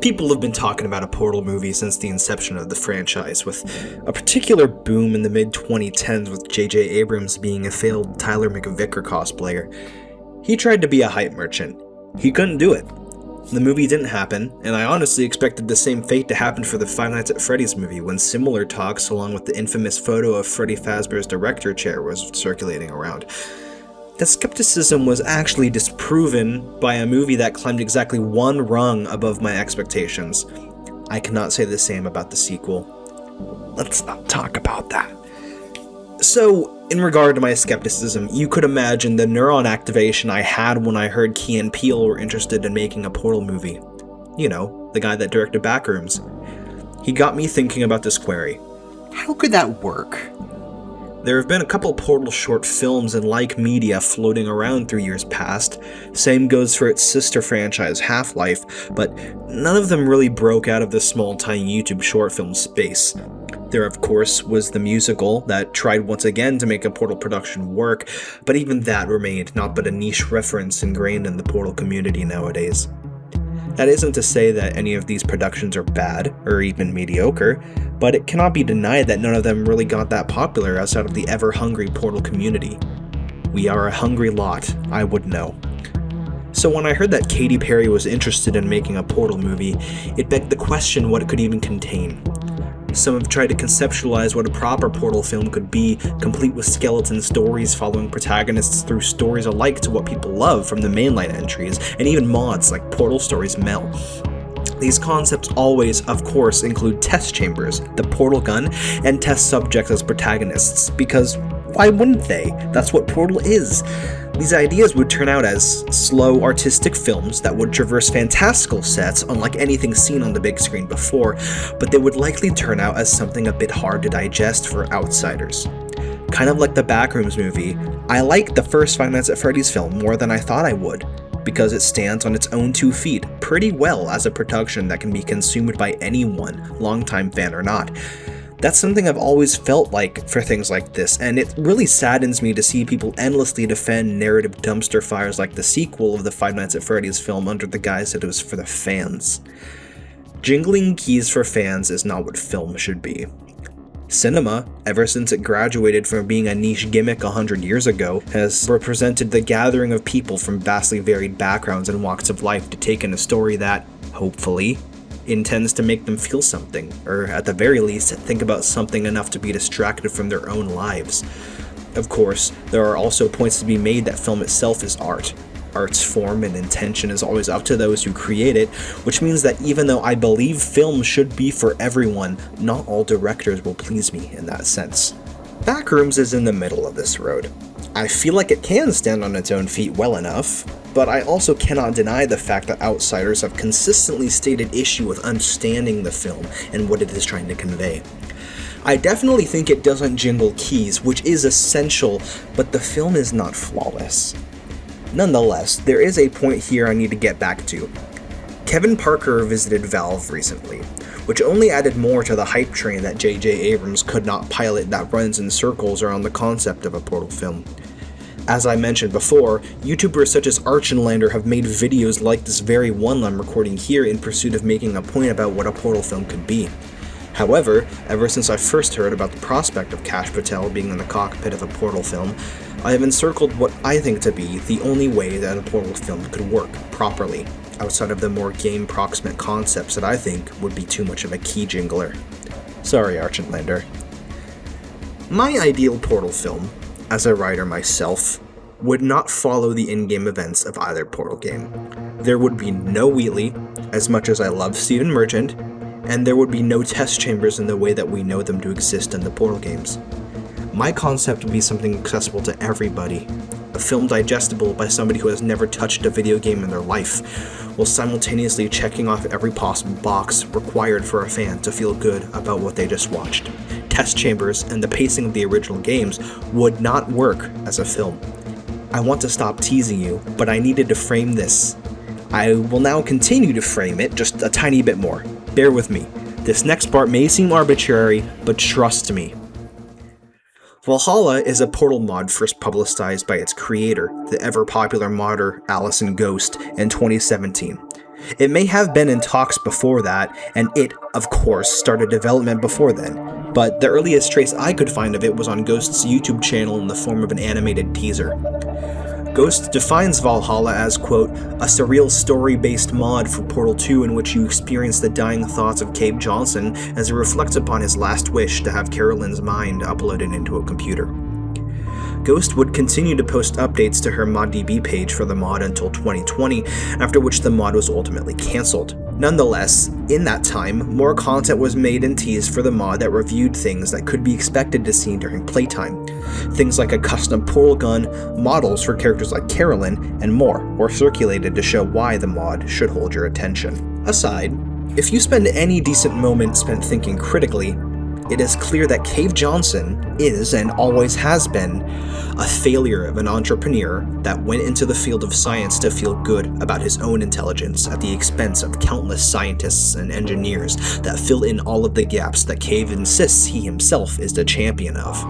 People have been talking about a Portal movie since the inception of the franchise, with a particular boom in the mid-2010s with J.J. Abrams being a failed Tyler McVicker cosplayer. He tried to be a hype merchant. He couldn't do it. The movie didn't happen, and I honestly expected the same fate to happen for the Five Nights at Freddy's movie when similar talks along with the infamous photo of Freddy Fazbear's director chair was circulating around. That skepticism was actually disproven by a movie that climbed exactly one rung above my expectations. I cannot say the same about the sequel. Let's not talk about that. So, in regard to my skepticism, you could imagine the neuron activation I had when I heard Key and Peele were interested in making a Portal movie. You know, the guy that directed Backrooms. He got me thinking about this query. How could that work? There have been a couple Portal short films and like media floating around through years past. Same goes for its sister franchise, Half-Life, but none of them really broke out of the small tiny YouTube short film space. There, of course, was the musical that tried once again to make a Portal production work, but even that remained not but a niche reference ingrained in the Portal community nowadays. That isn't to say that any of these productions are bad, or even mediocre, but it cannot be denied that none of them really got that popular outside of the ever-hungry Portal community. We are a hungry lot, I would know. So when I heard that Katy Perry was interested in making a Portal movie, it begged the question what it could even contain. Some have tried to conceptualize what a proper Portal film could be, complete with skeleton stories following protagonists through stories alike to what people love from the mainline entries, and even mods like Portal Stories Mel. These concepts always, of course, include test chambers, the portal gun, and test subjects as protagonists, because why wouldn't they? That's what Portal is. These ideas would turn out as slow, artistic films that would traverse fantastical sets unlike anything seen on the big screen before, but they would likely turn out as something a bit hard to digest for outsiders. Kind of like the Backrooms movie, I liked the first Five Nights at Freddy's film more than I thought I would, because it stands on its own 2 feet pretty well as a production that can be consumed by anyone, longtime fan or not. That's something I've always felt like for things like this, and it really saddens me to see people endlessly defend narrative dumpster fires like the sequel of the Five Nights at Freddy's film under the guise that it was for the fans. Jingling keys for fans is not what film should be. Cinema, ever since it graduated from being a niche gimmick 100 years ago, has represented the gathering of people from vastly varied backgrounds and walks of life to take in a story that, hopefully, intends to make them feel something, or at the very least, think about something enough to be distracted from their own lives. Of course, there are also points to be made that film itself is art. Art's form and intention is always up to those who create it, which means that even though I believe film should be for everyone, not all directors will please me in that sense. Backrooms is in the middle of this road. I feel like it can stand on its own feet well enough, but I also cannot deny the fact that outsiders have consistently stated issue with understanding the film and what it is trying to convey. I definitely think it doesn't jingle keys, which is essential, but the film is not flawless. Nonetheless, there is a point here I need to get back to. Kevin Parker visited Valve recently, which only added more to the hype train that J.J. Abrams could not pilot that runs in circles around the concept of a Portal film. As I mentioned before, YouTubers such as Archinlander have made videos like this very one I'm recording here in pursuit of making a point about what a Portal film could be. However, ever since I first heard about the prospect of Kash Patel being in the cockpit of a Portal film, I have encircled what I think to be the only way that a Portal film could work properly, outside of the more game-proximate concepts that I think would be too much of a key jingler. Sorry, Archinlander. My ideal Portal film, as a writer myself, would not follow the in-game events of either Portal game. There would be no Wheatley, as much as I love Stephen Merchant, and there would be no test chambers in the way that we know them to exist in the Portal games. My concept would be something accessible to everybody, a film digestible by somebody who has never touched a video game in their life, while simultaneously checking off every possible box required for a fan to feel good about what they just watched. Test chambers and the pacing of the original games would not work as a film. I want to stop teasing you, but I needed to frame this. I will now continue to frame it just a tiny bit more. Bear with me. This next part may seem arbitrary, but trust me. Valhalla is a Portal mod first publicized by its creator, the ever-popular modder Allison Ghost, in 2017. It may have been in talks before that, and it, of course, started development before then, but the earliest trace I could find of it was on Ghost's YouTube channel in the form of an animated teaser. Ghost defines Valhalla as, quote, a surreal story-based mod for Portal 2 in which you experience the dying thoughts of Cave Johnson as he reflects upon his last wish to have Carolyn's mind uploaded into a computer. Ghost would continue to post updates to her ModDB page for the mod until 2020, after which the mod was ultimately cancelled. Nonetheless, in that time, more content was made and teased for the mod that reviewed things that could be expected to see during playtime. Things like a custom portal gun, models for characters like Carolyn, and more were circulated to show why the mod should hold your attention. Aside, if you spend any decent moment spent thinking critically, it is clear that Cave Johnson is, and always has been, a failure of an entrepreneur that went into the field of science to feel good about his own intelligence at the expense of countless scientists and engineers that fill in all of the gaps that Cave insists he himself is the champion of.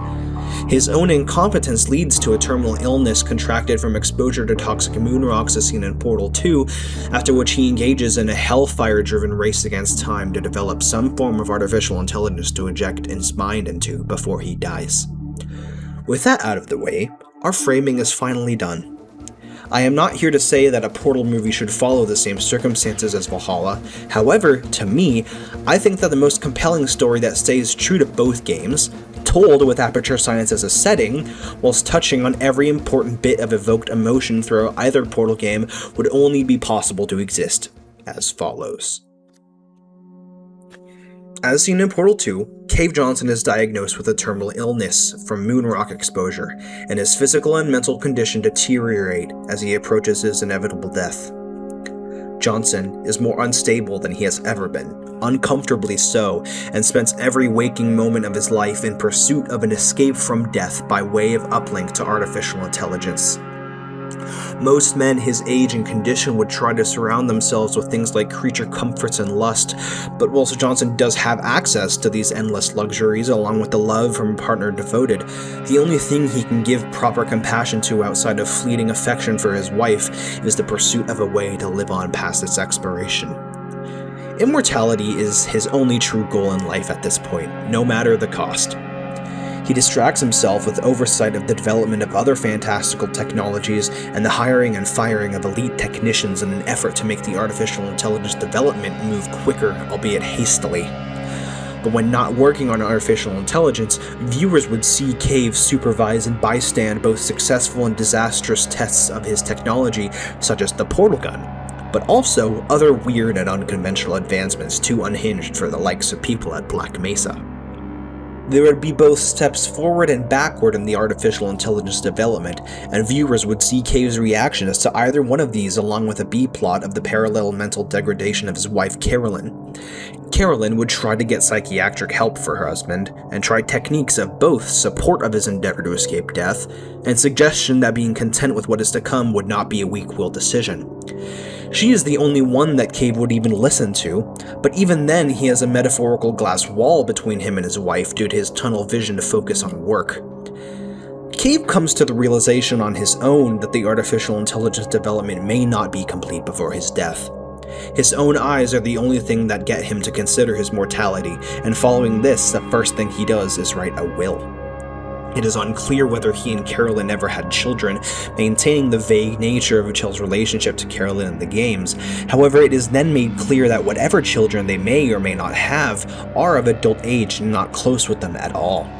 His own incompetence leads to a terminal illness contracted from exposure to toxic moon rocks as seen in Portal 2, after which he engages in a hellfire-driven race against time to develop some form of artificial intelligence to inject his mind into before he dies. With that out of the way, our framing is finally done. I am not here to say that a Portal movie should follow the same circumstances as Valhalla. However, to me, I think that the most compelling story that stays true to both games, told with Aperture Science as a setting, whilst touching on every important bit of evoked emotion throughout either Portal game, would only be possible to exist as follows. As seen in Portal 2, Cave Johnson is diagnosed with a terminal illness from moon rock exposure, and his physical and mental condition deteriorate as he approaches his inevitable death. Johnson is more unstable than he has ever been, uncomfortably so, and spends every waking moment of his life in pursuit of an escape from death by way of uplink to artificial intelligence. Most men his age and condition would try to surround themselves with things like creature comforts and lust, but whilst Johnson does have access to these endless luxuries along with the love from a partner devoted, the only thing he can give proper compassion to outside of fleeting affection for his wife is the pursuit of a way to live on past its expiration. Immortality is his only true goal in life at this point, no matter the cost. He distracts himself with oversight of the development of other fantastical technologies and the hiring and firing of elite technicians in an effort to make the artificial intelligence development move quicker, albeit hastily. But when not working on artificial intelligence, viewers would see Cave supervise and bystand both successful and disastrous tests of his technology, such as the portal gun, but also other weird and unconventional advancements too unhinged for the likes of people at Black Mesa. There would be both steps forward and backward in the artificial intelligence development, and viewers would see Cave's reactions to either one of these along with a B-plot of the parallel mental degradation of his wife Carolyn. Carolyn would try to get psychiatric help for her husband, and try techniques of both support of his endeavor to escape death, and suggestion that being content with what is to come would not be a weak-willed decision. She is the only one that Cave would even listen to, but even then he has a metaphorical glass wall between him and his wife due to his tunnel vision to focus on work. Cave comes to the realization on his own that the artificial intelligence development may not be complete before his death. His own eyes are the only thing that get him to consider his mortality, and following this, the first thing he does is write a will. It is unclear whether he and Carolyn ever had children, maintaining the vague nature of Michelle's relationship to Carolyn in the games. However, it is then made clear that whatever children they may or may not have are of adult age and not close with them at all.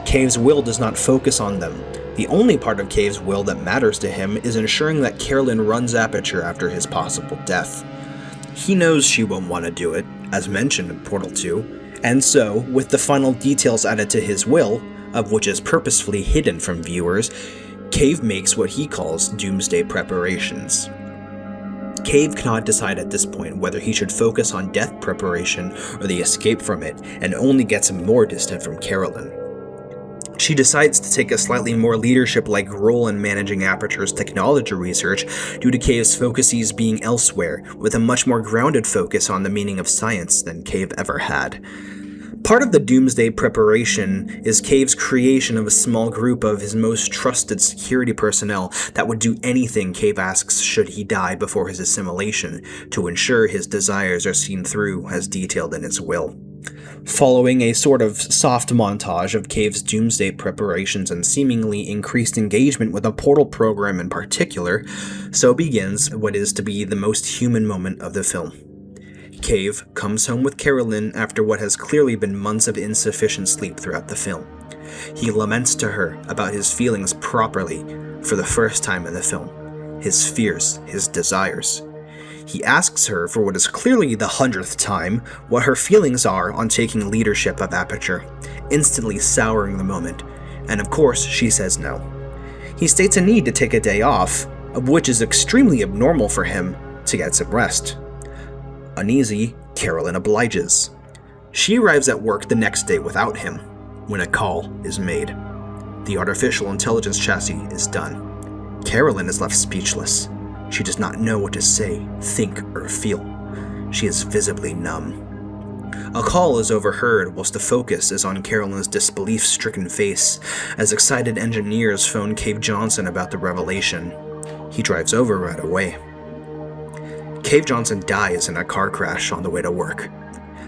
Cave's will does not focus on them. The only part of Cave's will that matters to him is ensuring that Carolyn runs Aperture after his possible death. He knows she won't want to do it, as mentioned in Portal 2, and so, with the final details added to his will, of which is purposefully hidden from viewers, Cave makes what he calls doomsday preparations. Cave cannot decide at this point whether he should focus on death preparation or the escape from it, and only gets more distant from Carolyn. She decides to take a slightly more leadership-like role in managing Aperture's technology research due to Cave's focuses being elsewhere, with a much more grounded focus on the meaning of science than Cave ever had. Part of the Doomsday preparation is Cave's creation of a small group of his most trusted security personnel that would do anything Cave asks should he die before his assimilation, to ensure his desires are seen through as detailed in his will. Following a sort of soft montage of Cave's Doomsday preparations and seemingly increased engagement with a portal program in particular, so begins what is to be the most human moment of the film. Cave comes home with Carolyn after what has clearly been months of insufficient sleep throughout the film. He laments to her about his feelings properly for the first time in the film, his fears, his desires. He asks her for what is clearly the 100th time what her feelings are on taking leadership of Aperture, instantly souring the moment, and of course she says no. He states a need to take a day off, which is extremely abnormal for him, to get some rest. Uneasy, Carolyn obliges. She arrives at work the next day without him, when a call is made. The artificial intelligence chassis is done. Carolyn is left speechless. She does not know what to say, think, or feel. She is visibly numb. A call is overheard whilst the focus is on Carolyn's disbelief-stricken face as excited engineers phone Cave Johnson about the revelation. He drives over right away. Cave Johnson dies in a car crash on the way to work.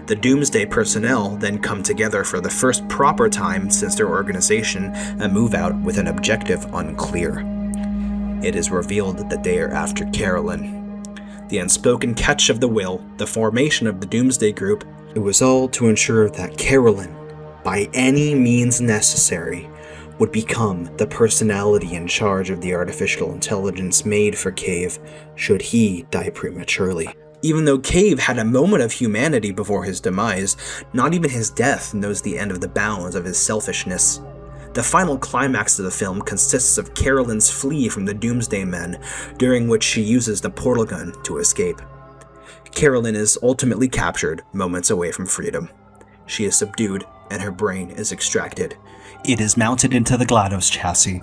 The Doomsday personnel then come together for the first proper time since their organization and move out with an objective unclear. It is revealed that they are after Carolyn. The unspoken catch of the will, the formation of the Doomsday Group, it was all to ensure that Carolyn, by any means necessary, would become the personality in charge of the artificial intelligence made for Cave should he die prematurely. Even though Cave had a moment of humanity before his demise, not even his death knows the end of the bounds of his selfishness. The final climax of the film consists of Carolyn's flee from the Doomsday Men, during which she uses the portal gun to escape. Carolyn is ultimately captured moments away from freedom. She is subdued and her brain is extracted. It is mounted into the GLaDOS chassis.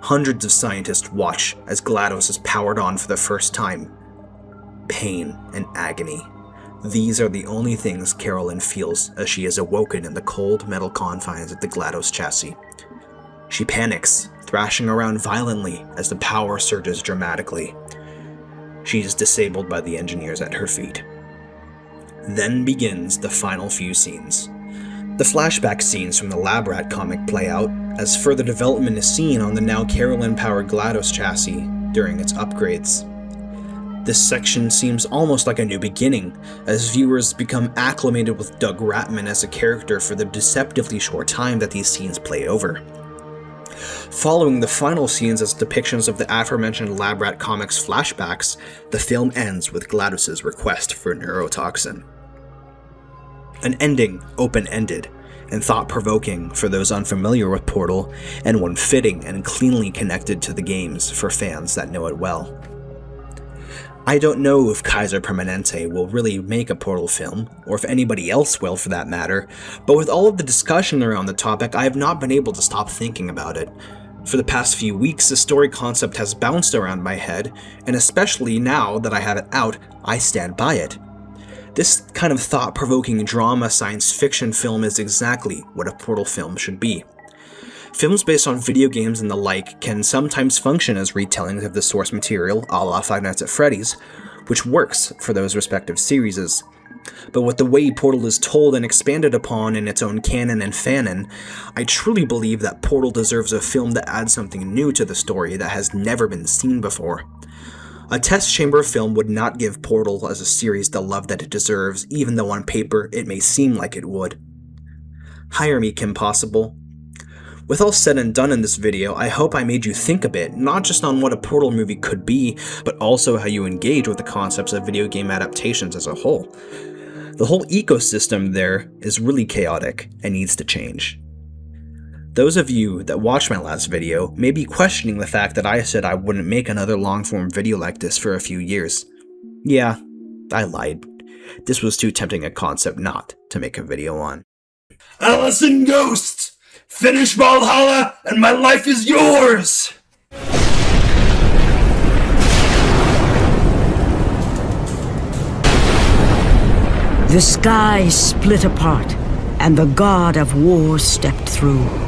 Hundreds of scientists watch as GLaDOS is powered on for the first time. Pain and agony. These are the only things Carolyn feels as she is awoken in the cold metal confines of the GLaDOS chassis. She panics, thrashing around violently as the power surges dramatically. She is disabled by the engineers at her feet. Then begins the final few scenes. The flashback scenes from the Lab Rat comic play out, as further development is seen on the now Carolyn-powered GLaDOS chassis during its upgrades. This section seems almost like a new beginning, as viewers become acclimated with Doug Ratman as a character for the deceptively short time that these scenes play over. Following the final scenes as depictions of the aforementioned Lab Rat comics flashbacks, the film ends with GLaDOS's request for neurotoxin. An ending open-ended and thought-provoking for those unfamiliar with Portal, and one fitting and cleanly connected to the games for fans that know it well. I don't know if Kaiser Permanente will really make a Portal film, or if anybody else will for that matter, but with all of the discussion around the topic, I have not been able to stop thinking about it. For the past few weeks, the story concept has bounced around my head, and especially now that I have it out, I stand by it. This kind of thought-provoking drama science fiction film is exactly what a Portal film should be. Films based on video games and the like can sometimes function as retellings of the source material, a la Five Nights at Freddy's, which works for those respective series. But with the way Portal is told and expanded upon in its own canon and fanon, I truly believe that Portal deserves a film that adds something new to the story that has never been seen before. A test chamber film would not give Portal as a series the love that it deserves, even though on paper it may seem like it would. Hire me, Kim Possible. With all said and done in this video, I hope I made you think a bit, not just on what a Portal movie could be, but also how you engage with the concepts of video game adaptations as a whole. The whole ecosystem there is really chaotic and needs to change. Those of you that watched my last video may be questioning the fact that I said I wouldn't make another long-form video like this for a few years. Yeah, I lied. This was too tempting a concept not to make a video on. Allison Ghost! Finish Valhalla and my life is yours! The sky split apart, and the god of war stepped through.